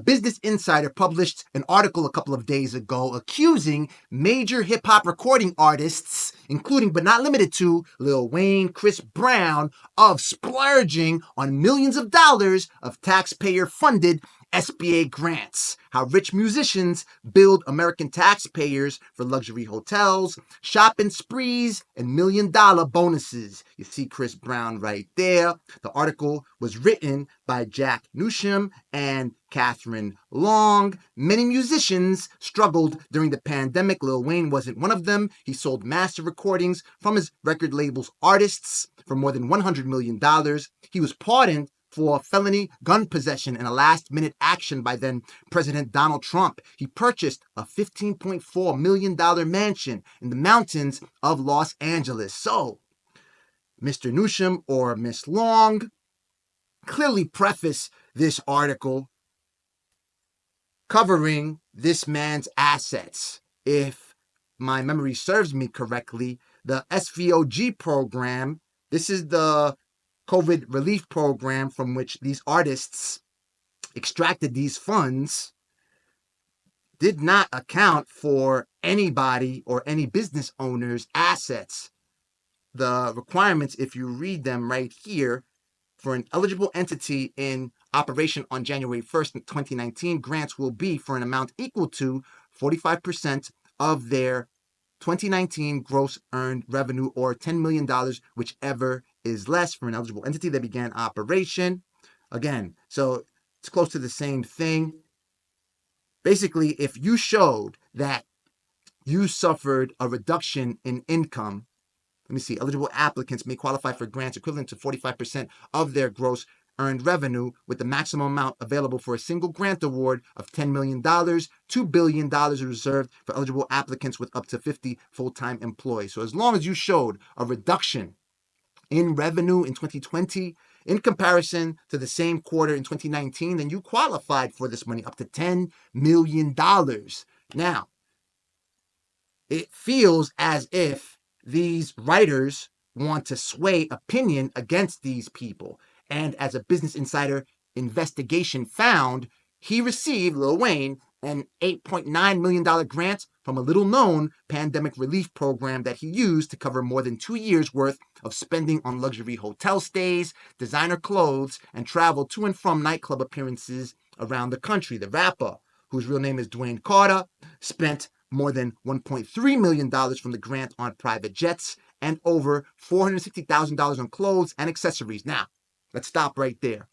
Business Insider published an article a couple of days ago accusing major hip-hop recording artists, including but not limited to Lil Wayne, Chris Brown, of splurging on millions of dollars of taxpayer-funded SBA grants. How rich musicians build American taxpayers for luxury hotels, shopping sprees, and million-dollar bonuses. You see Chris Brown right there. The article was written by Jack Newsham and Catherine Long. Many musicians struggled during the pandemic. Lil Wayne wasn't one of them. He sold master recordings from his record label's artists for more than $100 million. He was pardoned for felony gun possession in a last-minute action by then President Donald Trump. He purchased a $15.4 million mansion in the mountains of Los Angeles. So, Mr. Newsham or Miss Long clearly preface this article covering this man's assets. If my memory serves me correctly, the SVOG program, this is the COVID relief program from which these artists extracted these funds, did not account for anybody or any business owner's assets. The requirements, if you read them right here, for an eligible entity in operation on January 1st, 2019, grants will be for an amount equal to 45% of their 2019 gross earned revenue, or $10 million, whichever is less, for an eligible entity that began operation. Again, so it's close to the same thing. Basically, if you showed that you suffered a reduction in income, let me see, eligible applicants may qualify for grants equivalent to 45% of their gross earned revenue, with the maximum amount available for a single grant award of $10 million. $2 billion is reserved for eligible applicants with up to 50 full-time employees. So as long as you showed a reduction in revenue in 2020 in comparison to the same quarter in 2019, then you qualified for this money, up to $10 million. Now, it feels as if these writers want to sway opinion against these people. And as a Business Insider investigation found, he received, Lil Wayne, an $8.9 million grant from a little-known pandemic relief program that he used to cover more than 2 years' worth of spending on luxury hotel stays, designer clothes, and travel to and from nightclub appearances around the country. The rapper, whose real name is Dwayne Carter, spent more than $1.3 million from the grant on private jets and over $460,000 on clothes and accessories. Now, let's stop right there.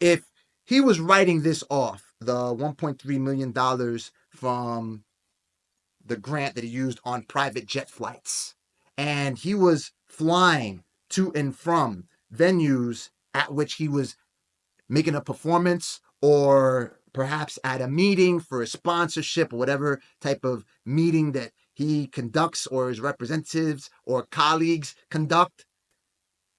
If he was writing this off, the $1.3 million from the grant that he used on private jet flights, and he was flying to and from venues at which he was making a performance, or perhaps at a meeting for a sponsorship or whatever type of meeting that he conducts or his representatives or colleagues conduct,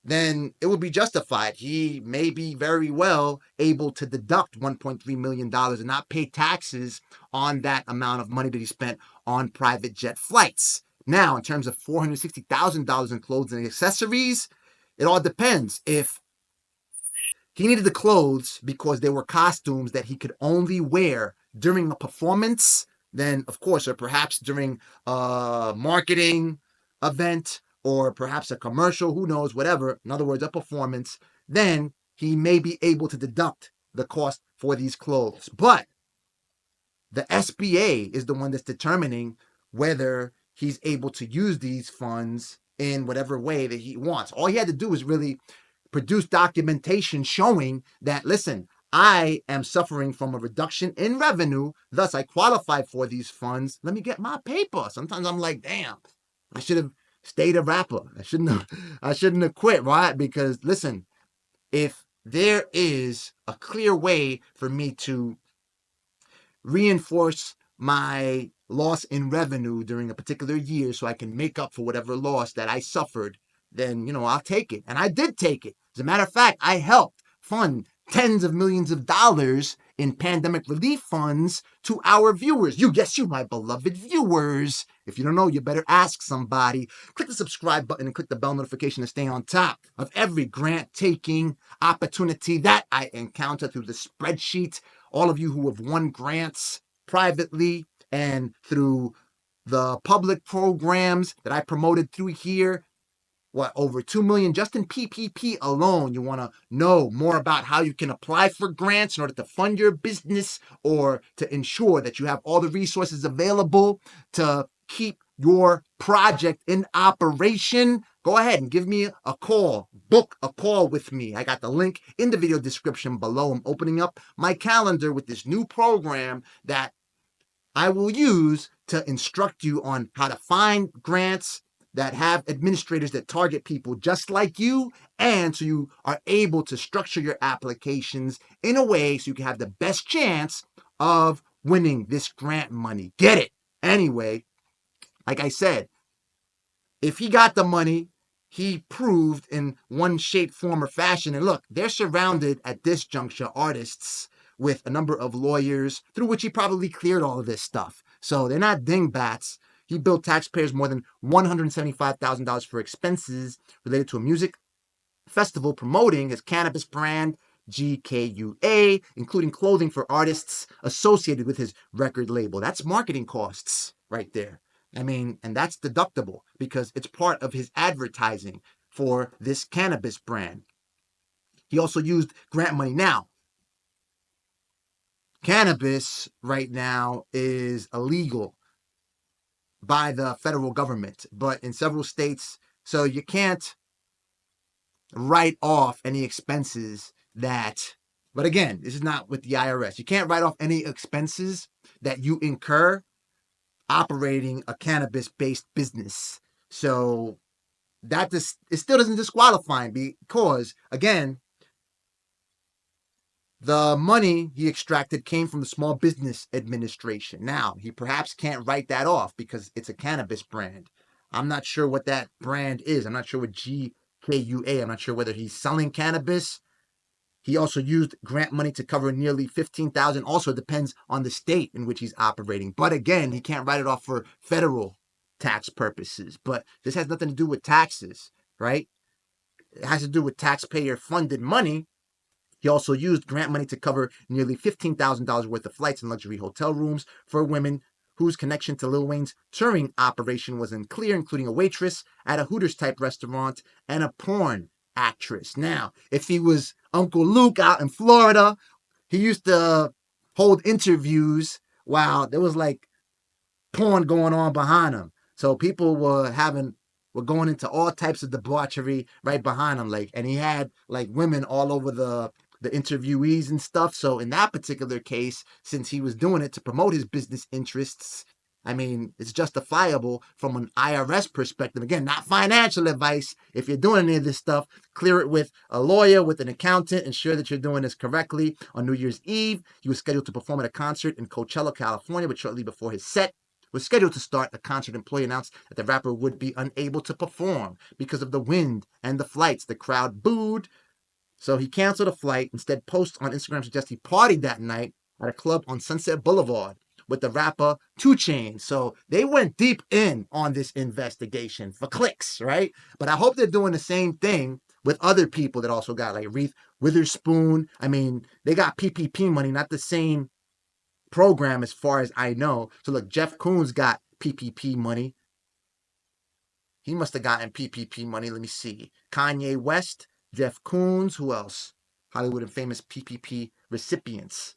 then it would be justified. He may be very well able to deduct $1.3 million and not pay taxes on that amount of money that he spent on private jet flights. Now, in terms of $460,000 in clothes and accessories, it all depends. If he needed the clothes because they were costumes that he could only wear during a performance, then of course, or perhaps during a marketing event, or perhaps a commercial, who knows, whatever, in other words, a performance, then he may be able to deduct the cost for these clothes. But the SBA is the one that's determining whether he's able to use these funds in whatever way that he wants. All he had to do is really produce documentation showing that, listen, I am suffering from a reduction in revenue, thus I qualify for these funds. Let me get my paper. Sometimes I'm like, damn, I should have stayed a rapper. I shouldn't have quit, right? Because listen, if there is a clear way for me to reinforce my loss in revenue during a particular year so I can make up for whatever loss that I suffered, then, I'll take it. And I did take it. As a matter of fact, I helped fund tens of millions of dollars in pandemic relief funds to our viewers. You, my beloved viewers. If you don't know, you better ask somebody. Click the subscribe button and click the bell notification to stay on top of every grant taking opportunity that I encounter through the spreadsheet. all of you who have won grants privately and through the public programs that I promoted through here. Over 2 million just in PPP alone. You want to know more about how you can apply for grants in order to fund your business or to ensure that you have all the resources available to keep your project in operation. Go ahead and give me a call. Book a call with me. I got the link in the video description below. I'm opening up my calendar with this new program that I will use to instruct you on how to find grants that have administrators that target people just like you, and so you are able to structure your applications in a way so you can have the best chance of winning this grant money. Get it? Anyway, like I said, if he got the money, he proved in one shape, form, or fashion. And look, they're surrounded at this juncture, artists, with a number of lawyers through which he probably cleared all of this stuff. So they're not dingbats. He billed taxpayers more than $175,000 for expenses related to a music festival promoting his cannabis brand, GKUA, including clothing for artists associated with his record label. That's marketing costs right there. I mean, and that's deductible because it's part of his advertising for this cannabis brand. He also used grant money. Now, cannabis right now is illegal by the federal government, but in several states, so you can't write off any expenses that, but again, this is not with the IRS. You can't write off any expenses that you incur operating a cannabis-based business. So that just, it still doesn't disqualify him because, again, the money he extracted came from the Small Business Administration. Now, he perhaps can't write that off because it's a cannabis brand. I'm not sure what that brand is. I'm not sure what GKUA. I'm not sure whether he's selling cannabis. He also used grant money to cover nearly $15,000. Also depends on the state in which he's operating. But again, he can't write it off for federal tax purposes. But this has nothing to do with taxes, right? It has to do with taxpayer funded money. He also used grant money to cover nearly $15,000 worth of flights and luxury hotel rooms for women whose connection to Lil Wayne's touring operation was unclear, including a waitress at a Hooters-type restaurant and a porn actress. Now, if he was Uncle Luke out in Florida, he used to hold interviews while there was like porn going on behind him. So people were going into all types of debauchery right behind him. Like, and he had like women all over the interviewees and stuff. So in that particular case, since he was doing it to promote his business interests, I mean, it's justifiable from an IRS perspective. Again, not financial advice. If you're doing any of this stuff, clear it with a lawyer, with an accountant, ensure that you're doing this correctly. On New Year's Eve, he was scheduled to perform at a concert in Coachella, California, but shortly before his set was scheduled to start, the concert employee announced that the rapper would be unable to perform because of the wind and the flights. The crowd booed, so he canceled a flight. Instead, posts on Instagram suggest he partied that night at a club on Sunset Boulevard with the rapper 2 Chainz. So they went deep in on this investigation for clicks, right? But I hope they're doing the same thing with other people that also got, like Reese Witherspoon. I mean, they got PPP money, not the same program as far as I know. So look, Jeff Koons got PPP money. He must have gotten PPP money. Let me see. Kanye West, Jeff Koons, who else? Hollywood and famous PPP recipients.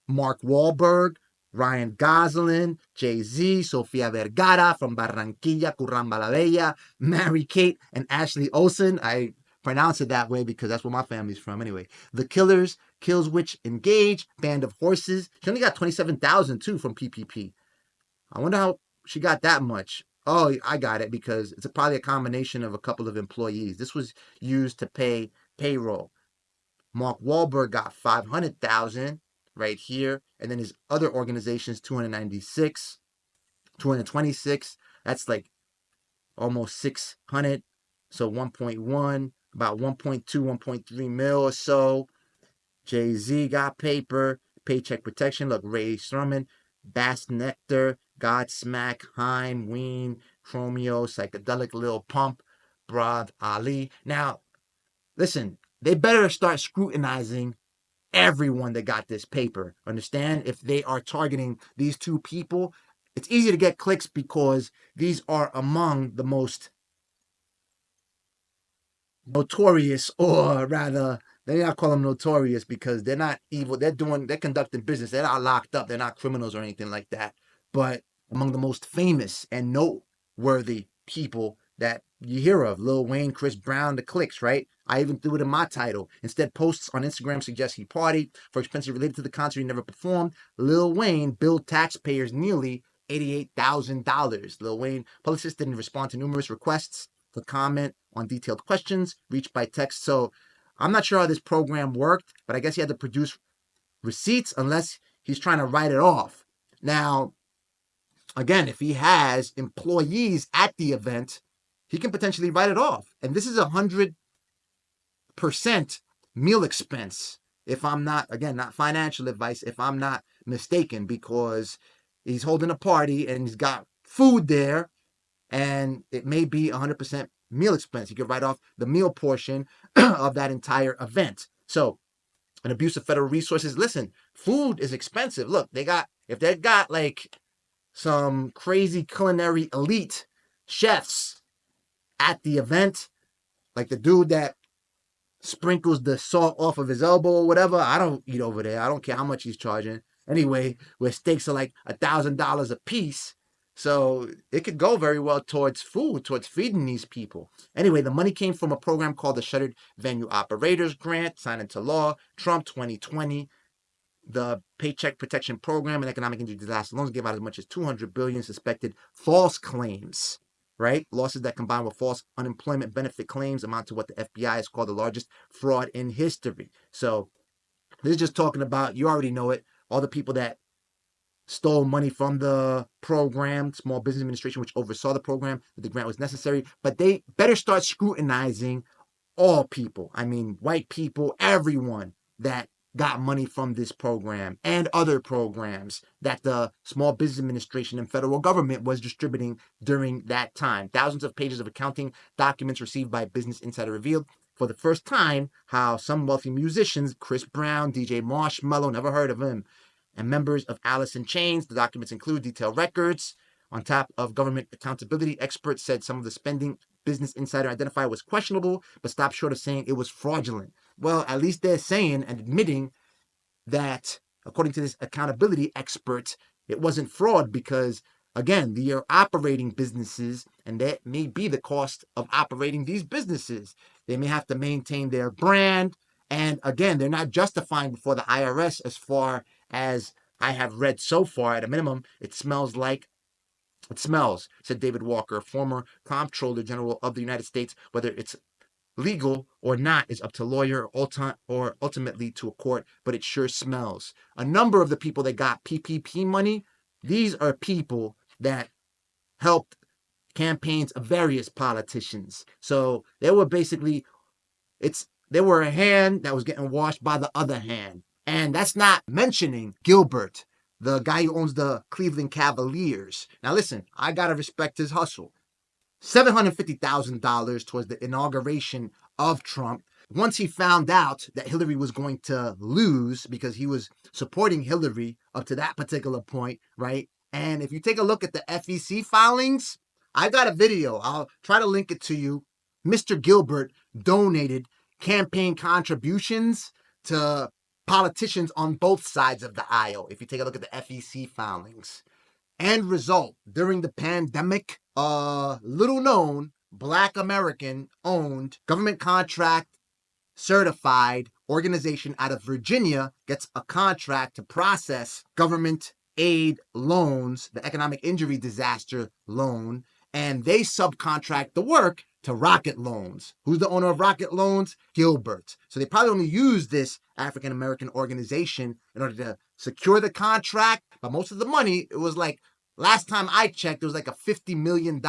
Mark Wahlberg, Ryan Gosling, Jay-Z, Sofia Vergara from Barranquilla, Curramba la Bella, Mary Kate, and Ashley Olsen. I pronounce it that way because that's where my family's from anyway. The Killers, Killswitch Engage, Band of Horses. She only got 27,000 too from PPP. I wonder how she got that much. Oh, I got it because it's probably a combination of a couple of employees. This was used to pay payroll. Mark Wahlberg got 500,000 right here, and then his other organizations 296, 226. That's like almost 600. So 1.1, about 1.2, 1.3 mil or so. Jay-Z got paper, Paycheck Protection. Look, Ray Sherman, Bass Nectar, Godsmack, Haim, Ween, Chromeo, Psychedelic Lil Pump, Brad Ali. Now, listen, they better start scrutinizing everyone that got this paper. Understand? If they are targeting these two people, it's easy to get clicks because these are among the most notorious, or rather, they not call them notorious because they're not evil. They're conducting business. They're not locked up. They're not criminals or anything like that. But among the most famous and noteworthy people that you hear of, Lil Wayne, Chris Brown, the clicks, right? I even threw it in my title. Instead, posts on Instagram suggest he partied for expenses related to the concert he never performed. Lil Wayne billed taxpayers nearly $88,000. Lil Wayne publicist didn't respond to numerous requests for comment on detailed questions reached by text. So I'm not sure how this program worked, but I guess he had to produce receipts unless he's trying to write it off. Now, again, if he has employees at the event, he can potentially write it off. And this is 100% meal expense. If I'm not, again, not financial advice, if I'm not mistaken, because he's holding a party and he's got food there, and it may be 100% meal expense. You could write off the meal portion of that entire event. So, an abuse of federal resources. Listen, food is expensive. Look, if they got like some crazy culinary elite chefs at the event, like the dude that sprinkles the salt off of his elbow or whatever. I don't eat over there. I don't care how much he's charging. Anyway, where steaks are like $1,000 a piece. So it could go very well towards food, towards feeding these people. Anyway, the money came from a program called the Shuttered Venue Operators Grant, signed into law, Trump 2020. The Paycheck Protection Program and Economic Injury Disaster Loans gave out as much as $200 billion suspected false claims, right? Losses that combine with false unemployment benefit claims amount to what the FBI has called the largest fraud in history. So this is just talking about, you already know it, all the people that stole money from the program, Small Business Administration, which oversaw the program, that the grant was necessary. But they better start scrutinizing all people. I mean, white people, everyone that got money from this program and other programs that the Small Business Administration and federal government was distributing during that time. Thousands of pages of accounting documents received by Business Insider revealed for the first time how some wealthy musicians, Chris Brown, DJ Marshmello, never heard of him, and members of Alice in Chains. The documents include detailed records. On top of government accountability, experts said some of the spending Business Insider identified was questionable, but stopped short of saying it was fraudulent. Well, at least they're saying and admitting that, according to this accountability expert, it wasn't fraud because, again, they are operating businesses, and that may be the cost of operating these businesses. They may have to maintain their brand, and again, they're not justifying before the IRS as far as I have read so far. At a minimum, it smells, said David Walker, former Comptroller General of the United States. Whether it's legal or not is up to lawyer or ultimately to a court, but it sure smells. A number of the people that got PPP money, these are people that helped campaigns of various politicians. So they were basically, they were a hand that was getting washed by the other hand. And that's not mentioning Gilbert, the guy who owns the Cleveland Cavaliers. Now listen, I gotta respect his hustle. $750,000 towards the inauguration of Trump. Once he found out that Hillary was going to lose because he was supporting Hillary up to that particular point, right? And if you take a look at the FEC filings, I got a video. I'll try to link it to you. Mr. Gilbert donated campaign contributions to politicians on both sides of the aisle. If you take a look at the FEC filings. End result, during the pandemic, a little known Black American owned government contract certified organization out of Virginia gets a contract to process government aid loans, the economic injury disaster loan, and they subcontract the work to Rocket Loans. Who's the owner of Rocket Loans? Gilbert. So they probably only use this African American organization in order to secure the contract, but most of the money, it was like, last time I checked, it was like a $50 million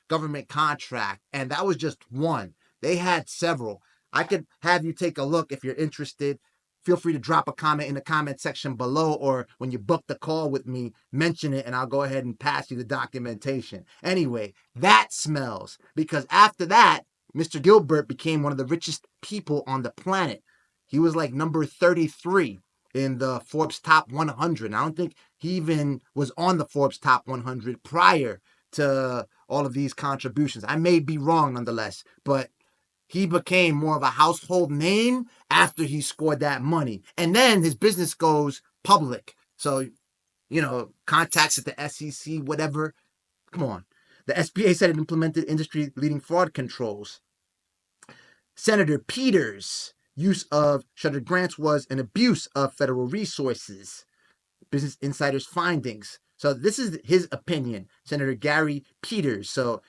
government contract, and that was just one. They had several. I could have you take a look if you're interested. Feel free to drop a comment in the comment section below, or when you book the call with me, mention it and I'll go ahead and pass you the documentation. Anyway, that smells, because after that, Mr. Gilbert became one of the richest people on the planet. He was like number 33 in the Forbes Top 100. I don't think he even was on the Forbes Top 100 prior to all of these contributions. I may be wrong nonetheless, but he became more of a household name after he scored that money. And then his business goes public. So, contacts at the SEC, whatever. Come on. The SBA said it implemented industry leading fraud controls. Senator Peters' use of shuttered grants was an abuse of federal resources. Business Insider's findings. So this is his opinion, Senator Gary Peters. So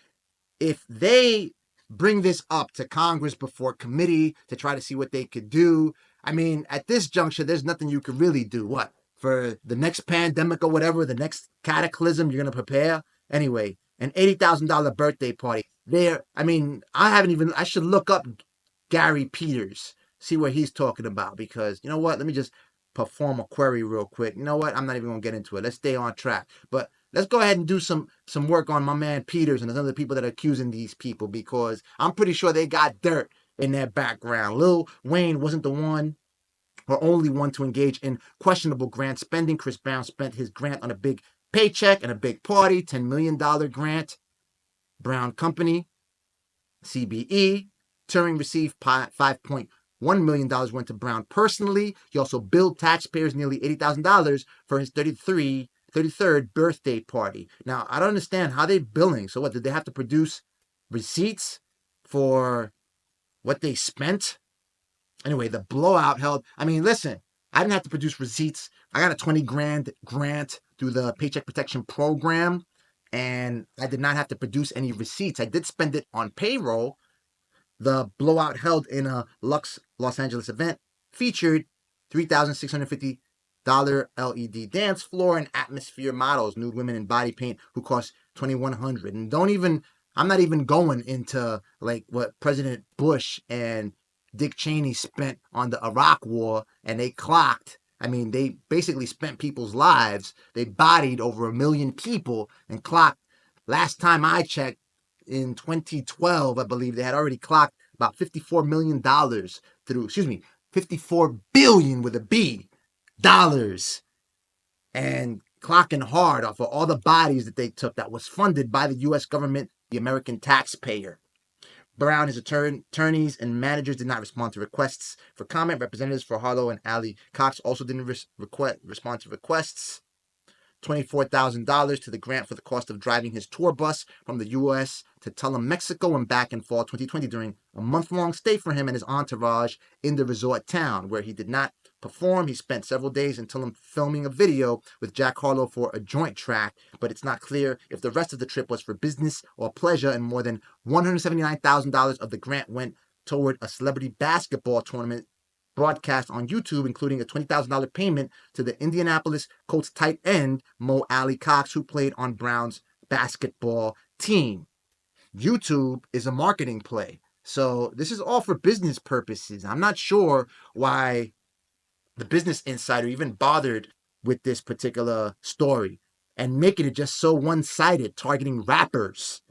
if they bring this up to Congress before committee to try to see what they could do, I mean, at this juncture, there's nothing you could really do. What? For the next pandemic or whatever, the next cataclysm, you're going to prepare? Anyway, an $80,000 birthday party. I should look up Gary Peters, see what he's talking about, because you know what? Let me just perform a query real quick. You know what? I'm not even going to get into it. Let's stay on track. But let's go ahead and do some work on my man Peters and the other people that are accusing these people, because I'm pretty sure they got dirt in their background. Lil Wayne wasn't the one or only one to engage in questionable grant spending. Chris Brown spent his grant on a big paycheck and a big party, $10 million grant. Brown Company, CBE. Turing received $5.1 million went to Brown personally. He also billed taxpayers nearly $80,000 for his 33rd birthday party. Now, I don't understand how they billing. So what, did they have to produce receipts for what they spent? Anyway, the blowout held, listen, I didn't have to produce receipts. I got a 20 grand grant through the Paycheck Protection Program, and I did not have to produce any receipts. I did spend it on payroll. The blowout held in a Lux Los Angeles event featured $3,650 LED dance floor and atmosphere models, nude women in body paint who cost $2,100. And I'm not even going into like what President Bush and Dick Cheney spent on the Iraq War, and they clocked. They basically spent people's lives. They bodied over 1 million people and clocked. Last time I checked, in 2012, I believe they had already clocked about $54 million $54 billion with a B dollars, and clocking hard off of all the bodies that they took that was funded by the U.S. government, the American taxpayer. Brown, his attorneys, and managers did not respond to requests for comment. Representatives for Harlow and Ali Cox also didn't respond to requests. $24,000 to the grant for the cost of driving his tour bus from the U.S. to Tulum, Mexico, and back in fall 2020 during a month-long stay for him and his entourage in the resort town, where he did not perform. He spent several days in Tulum filming a video with Jack Harlow for a joint track, but it's not clear if the rest of the trip was for business or pleasure, and more than $179,000 of the grant went toward a celebrity basketball tournament broadcast on YouTube, including a $20,000 payment to the Indianapolis Colts tight end Mo Ali Cox, who played on Brown's basketball team. YouTube is a marketing play. So this is all for business purposes. I'm not sure why the Business Insider even bothered with this particular story and making it just so one-sided, targeting rappers.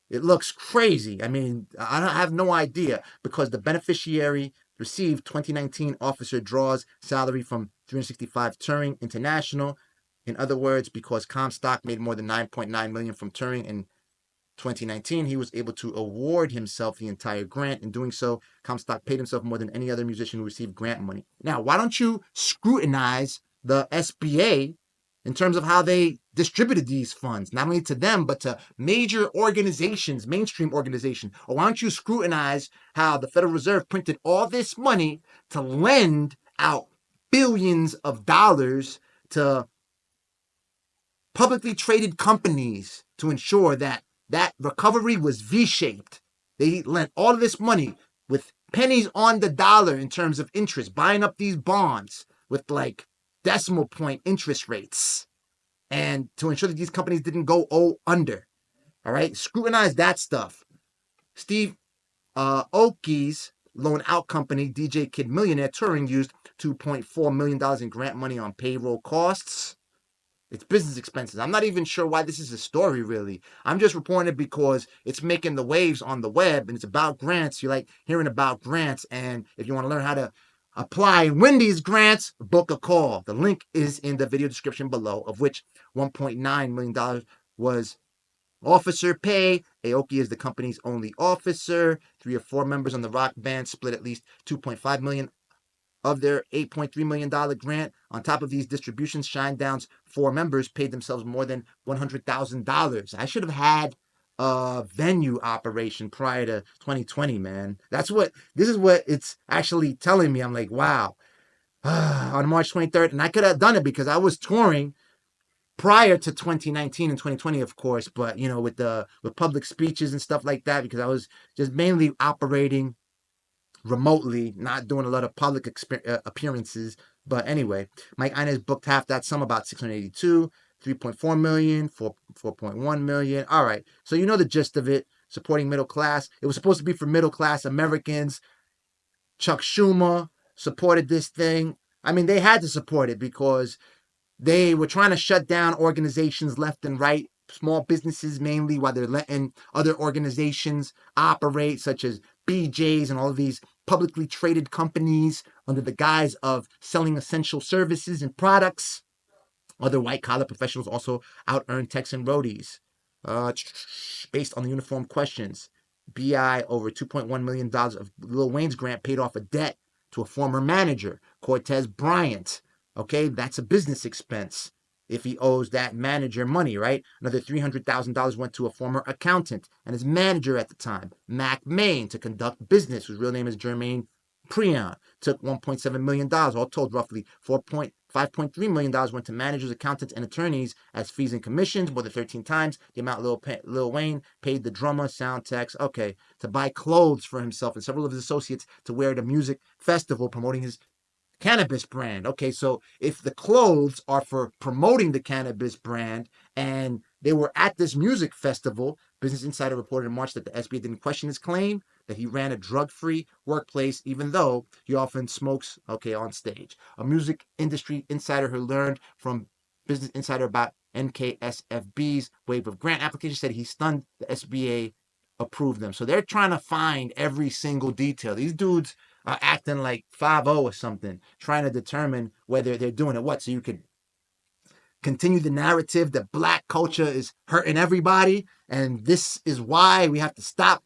It looks crazy. I have no idea, because the beneficiary received 2019 officer draws salary from 365 Turing International. In other words, because Comstock made more than $9.9 million from Turing in 2019, he was able to award himself the entire grant. In doing so, Comstock paid himself more than any other musician who received grant money. Now, why don't you scrutinize the SBA in terms of how they distributed these funds, not only to them, but to major organizations, mainstream organizations? Or why don't you scrutinize how the Federal Reserve printed all this money to lend out billions of dollars to publicly traded companies to ensure that recovery was V-shaped? They lent all of this money with pennies on the dollar in terms of interest, buying up these bonds with like decimal point interest rates, and to ensure that these companies didn't go under. All right, scrutinize that stuff. Steve Aoki's loan out company, DJ Kid Millionaire Touring, used $2.4 million in grant money on payroll costs. It's business expenses. I'm not even sure why this is a story, really. I'm just reporting it because it's making the waves on the web, and it's about grants. You like hearing about grants, and if you want to learn how to apply and win these grants, book a call. The link is in the video description below, of which $1.9 million was officer pay. Aoki is the company's only officer. 3 or 4 members on the rock band split at least $2.5 million of their $8.3 million grant. On top of these distributions, Shinedown's 4 members paid themselves more than $100,000. I should have had a venue operation prior to 2020, man. This is what it's actually telling me. I'm like, wow. On March 23rd, and I could have done it because I was touring prior to 2019 and 2020, of course, but with public speeches and stuff like that, because I was just mainly operating remotely, not doing a lot of public appearances. But anyway, Mike Inez booked half that sum, about 682, 3.4 million, 4.1 million. All right, so you know the gist of it. Supporting middle class. It was supposed to be for middle class Americans. Chuck Schumer supported this thing. I mean, they had to support it because they were trying to shut down organizations left and right, small businesses mainly, while they're letting other organizations operate, such as BJ's and all of these publicly traded companies under the guise of selling essential services and products. Other white-collar professionals also out-earn techs and roadies. Based on the uniform questions, BI over $2.1 million of Lil Wayne's grant paid off a debt to a former manager, Cortez Bryant. Okay, that's a business expense if he owes that manager money, right? Another $300,000 went to a former accountant and his manager at the time, Mac Main, to conduct business, whose real name is Jermaine Prion. Took $1.7 million. All told, roughly $5.3 million went to managers, accountants, and attorneys as fees and commissions, more than 13 times the amount Lil Wayne paid the drummer, sound techs, to buy clothes for himself and several of his associates to wear at a music festival promoting his cannabis brand. Okay, so if the clothes are for promoting the cannabis brand and they were at this music festival, Business Insider reported in March that the SBA didn't question his claim that he ran a drug-free workplace, even though he often smokes, on stage. A music industry insider who learned from Business Insider about NKSFB's wave of grant applications said he stunned the SBA approved them. So they're trying to find every single detail. These dudes are acting like 5-0 or something, trying to determine whether they're doing it what, so you could continue the narrative that black culture is hurting everybody, and this is why we have to stop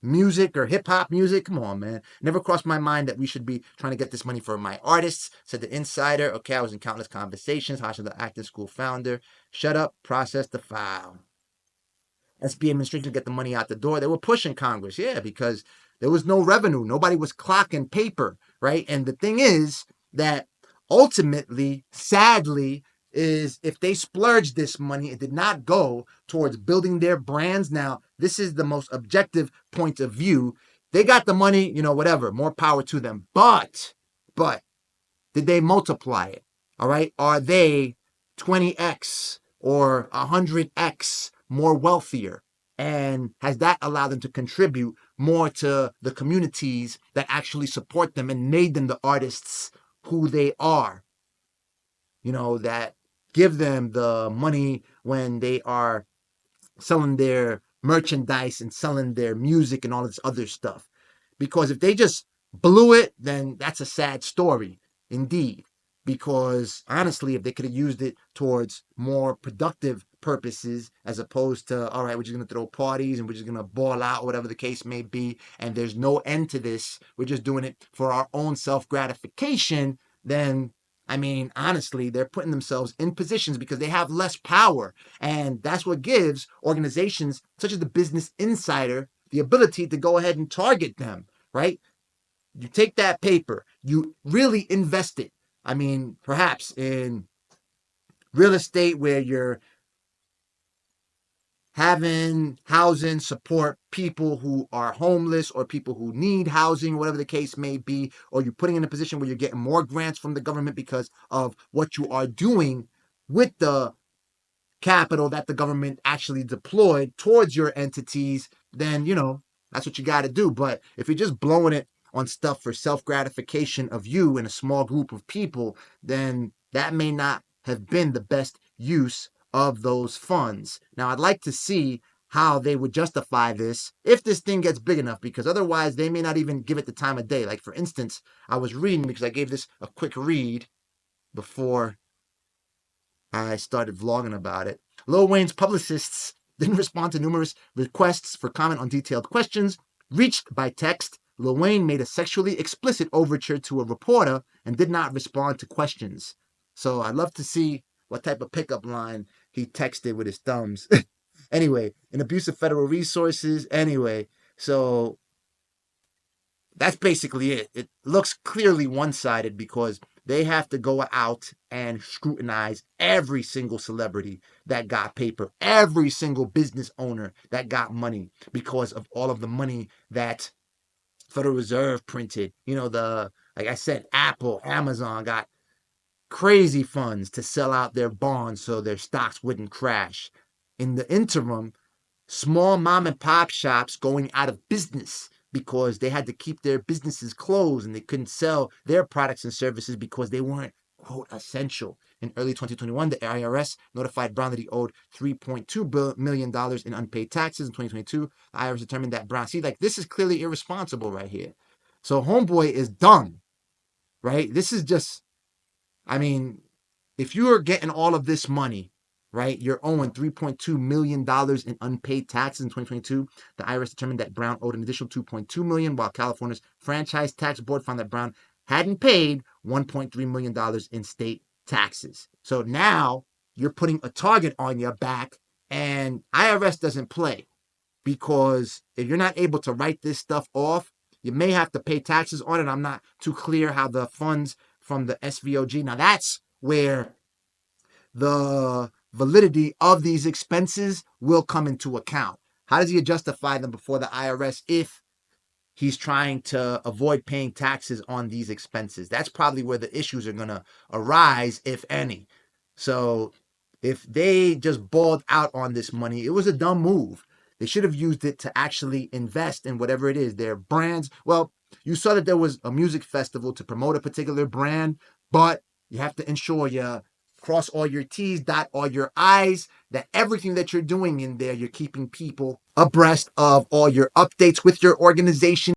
music or hip-hop music. Come on, man. Never crossed my mind that we should be trying to get this money for my artists, said the insider. I was in countless conversations. Hasha, the acting school founder. Shut up, process the file. SBA administration to get the money out the door. They were pushing Congress, because there was no revenue. Nobody was clocking paper, right? And the thing is that ultimately, sadly, is if they splurged this money, it did not go towards building their brands. Now, this is the most objective point of view. They got the money, whatever, more power to them. But, did they multiply it? All right. Are they 20x or 100x more wealthier? And has that allowed them to contribute more to the communities that actually support them and made them the artists who they are? That give them the money when they are selling their merchandise and selling their music and all this other stuff. Because if they just blew it, then that's a sad story indeed. Because honestly, if they could have used it towards more productive purposes, as opposed to, all right, we're just going to throw parties and we're just going to ball out, whatever the case may be, and there's no end to this, we're just doing it for our own self-gratification, then, I mean, honestly, they're putting themselves in positions because they have less power. And that's what gives organizations such as the Business Insider the ability to go ahead and target them, right? You take that paper, you really invest it. I mean, perhaps in real estate where you're having housing support people who are homeless or people who need housing, whatever the case may be, or you're putting in a position where you're getting more grants from the government because of what you are doing with the capital that the government actually deployed towards your entities, then, that's what you got to do. But if you're just blowing it on stuff for self-gratification of you and a small group of people, then that may not have been the best use of those funds. Now, I'd like to see how they would justify this if this thing gets big enough, because otherwise they may not even give it the time of day. Like, for instance, I was reading, because I gave this a quick read before I started vlogging about it. Lil Wayne's publicists didn't respond to numerous requests for comment on detailed questions reached by text. Lil Wayne made a sexually explicit overture to a reporter and did not respond to questions. So I'd love to see what type of pickup line he texted with his thumbs. Anyway, an abuse of federal resources. Anyway, so that's basically it. It looks clearly one-sided because they have to go out and scrutinize every single celebrity that got paper, every single business owner that got money because of all of the money that Federal Reserve printed. Like I said, Apple, Amazon got crazy funds to sell out their bonds so their stocks wouldn't crash. In the interim, small mom and pop shops going out of business because they had to keep their businesses closed and they couldn't sell their products and services because they weren't, quote, essential. In early 2021, the IRS notified Brown that he owed $3.2 million in unpaid taxes. In 2022, the IRS determined that Brown, see, like, this is clearly irresponsible right here. So homeboy is dumb, right? This is just, I mean, if you are getting all of this money, right, you're owing $3.2 million in unpaid taxes in 2022. The IRS determined that Brown owed an additional $2.2 million, while California's Franchise Tax Board found that Brown hadn't paid $1.3 million in state taxes. So now you're putting a target on your back, and IRS doesn't play, because if you're not able to write this stuff off, you may have to pay taxes on it. I'm not too clear how the funds from the SVOG, now that's where the validity of these expenses will come into account. How does he justify them before the IRS if he's trying to avoid paying taxes on these expenses? That's probably where the issues are going to arise, if any. So if they just balled out on this money, it was a dumb move. They should have used it to actually invest in whatever it is, their brands. Well, you saw that there was a music festival to promote a particular brand, but you have to ensure you cross all your T's, dot all your I's, that everything that you're doing in there, you're keeping people abreast of all your updates with your organization.